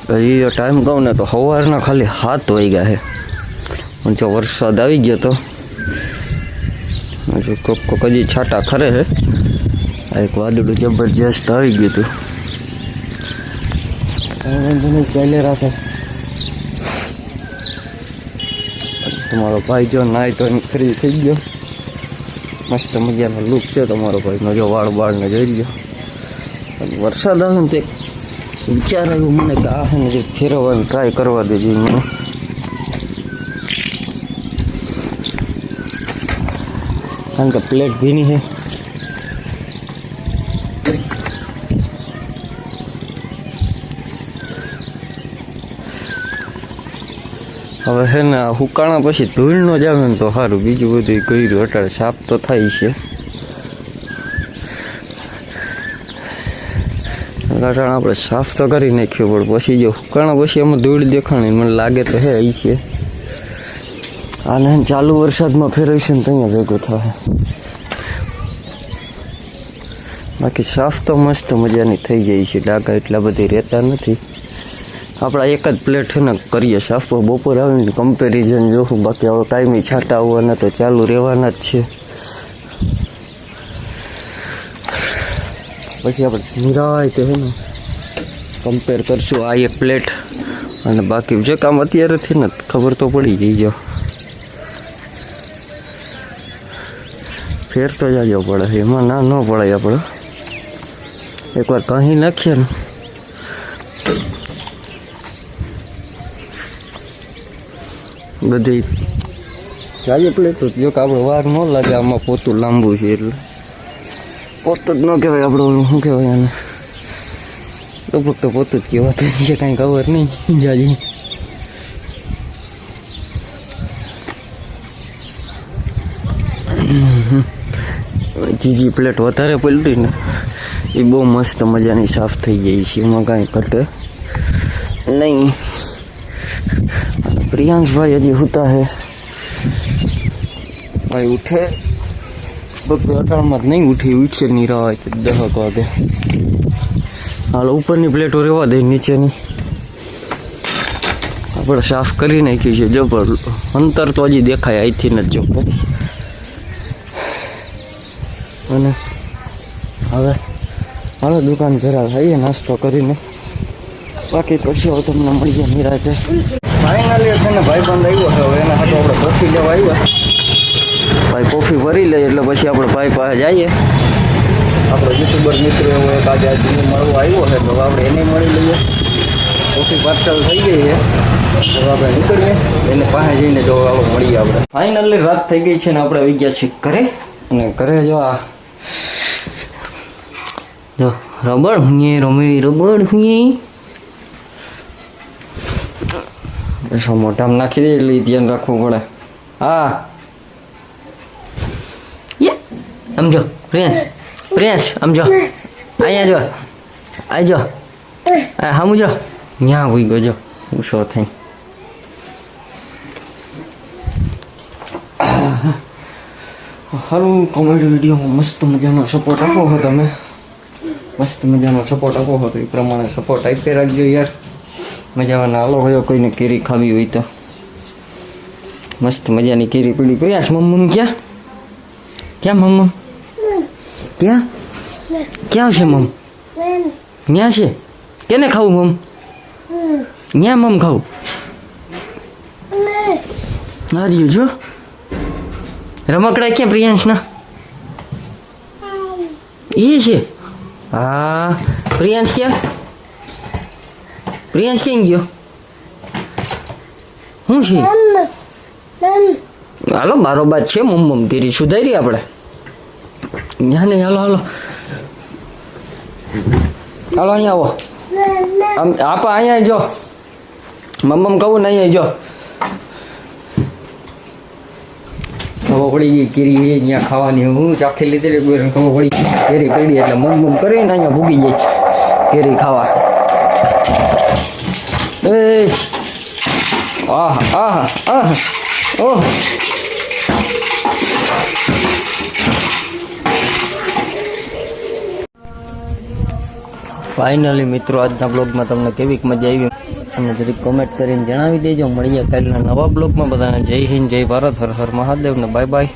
ये टाइम कहूँ ने तो सवारना खाली 7 वाग्या है पण जो वरसाद आई गयो तो जो कोक हजी छाटा खरे है। एक वादळू जबरदस्त आई गયું હતું ચાલે રાખે। તમારો ભાઈ જો નાય તો ફ્રી થઈ ગયો, મસ્ત મજાનો લુક છે તમારો ભાઈનો, જો વાળ બાળને જોઈ લ્યો। વરસાદ આવે ને તે વિચાર આવ્યો મને કે આ ને ફેરવવાની ટ્રાય કરવા દેજો મને। કારણ કે પ્લેટ ભીની છે। હવે છે ને હુકાણા પછી ધૂળ નો જ આવે ને તો સારું, બીજું બધું કર્યું અટાડે સાફ તો થાય છે। અટાણે આપણે સાફ તો કરી નાખ્યું પણ પછી જો હુકાણા પછી એમાં ધૂળ દેખાણી મને લાગે તો હે અહીં છે। આને ચાલુ વરસાદમાં ફેરવીશું ને ત્યાં ભેગું થાય। બાકી સાફ તો મસ્ત મજાની થઈ જાય છે, ડાઘા એટલા બધી રહેતા નથી। આપણા એક જ પ્લેટ છે ને કરીએ સાફ, બપોર આવીને કમ્પેરિઝન જોવું। બાકી હવે કાયમી છાંટા આવવાના તો ચાલુ રહેવાના જ છે। પછી આપણે નિરાય તો છે ને કમ્પેર કરશું આ એક પ્લેટ અને બાકી જે કામ અત્યારેથી ને ખબર તો પડી ગઈ। જો ફેર તો જાજો પડે, એમાં ના ન પડે। આપણે એકવાર કહી નાખીએ ને બધી જાજે પ્લેટ જો કે આપણે વાર ન લાગે। આમાં પોતું લાંબુ છે એટલે પોતું જ ન કહેવાય, આપણું શું કહેવાય આને, તો ફક્ત પોતું જ કહેવાતું છે, કાંઈ ખબર નહીં જાજી। જીજી પ્લેટ વધારે પલટી ને એ બહુ મસ્ત મજાની સાફ થઈ જાય છે, એમાં કાંઈ ઘટે નહીં। प्रियांश हजी होता है भाई, उठे अठार में नहीं उठी, उठसे नहीं रहा है 10 वागे। हाल ऊपर की प्लेटो रेवा दे, नीचे आप साफ कर नाखी है। जो अंतर तो हजी देखाय आई थी न जो हवे हालो दुकान भेरा खाइए नास्तो करीने, बाकी पछी હવે તમને મળીએ નિરાંતે। ફાઇનલી છે ને ભાઈબંધ આવ્યો છે, હવે એના હાટુ આપણે કોફી લેવા આવ્યા। ભાઈ કોફી ભરી લે એટલે પછી આપણે ભાઈ પાસે જઈએ। આપણો યુટ્યુબર મિત્ર એવો એક આજે મળવા આવ્યો છે, તો આપણે એને મળી લઈએ। કોફી પાર્સલ થઈ ગઈ છે, તો આપણે નીકળીએ એને પાસે જઈને જો આપણે મળીએ। આપણે ફાઇનલી રાત થઈ ગઈ છે ને આપણે આવી ગયા છીએ ઘરે, અને ઘરે જો આ જો રબડ હુંએ રમી રબડ હુંએ શું મોઢામાં નાખી દે એટલે ધ્યાન રાખવું પડે। હા સમજો પ્રિયાંશ, પ્રિયાંશ સમજો, અહીંયા જો આવજો, સમજો ત્યાં હોઈ ગયો, જો ગુસ્સો થઈ। સારું કોમેડી વિડીયોમાં મસ્ત મજાનો સપોર્ટ આપો છો તમે, મસ્ત મજાનો સપોર્ટ આપો છો તો એ પ્રમાણે સપોર્ટ આપી રાખજો યાર। મજામાં હાલો હોય કોઈને કેરી ખાવી હોય તો મસ્ત મજાની કેરી પીડી પ્રિયાંશ। મમ્મમ ક્યાં ક્યાં મમ્મમ ક્યાં ક્યાં છે મમ? ત્યાં છે, કેને ખાવું મમ? ત્યાં મમ ખાવું હાર્યું જો રમકડા ક્યાં પ્રિયાંશના? એ છે હા। પ્રિયાંશ ક્યાં? પ્રિયાંશ ક્યાં ગયો? શું છે? હાલો મારો બાદ છે મમ્મમ કેરી સુધારી આપણે ત્યાં નહીં। હાલો હાલો હાલો અહીંયા આવો, આપા અહીંયા જો મમ્મમ કહું ને અહીંયા જો ખબર પડી ગઈ કેરી અહીંયા ખાવાની। હું ચાખી લીધેલી ખબર પડી કેરી પડી એટલે મમ્મમ કરીને અહીંયા ભૂગી જાય કેરી ખાવા। એ આહ આહ આહ ઓહ ફાઇનલી મિત્રો આજના બ્લોગમાં તમને કેવીક મજા આવી અને જરીક કોમેન્ટ કરીને જણાવી દેજો. મળીએ કાલના નવા બ્લોગમાં. બધાને જય હિન્દ, જય ભારત, હર હર મહાદેવ ને બાય બાય.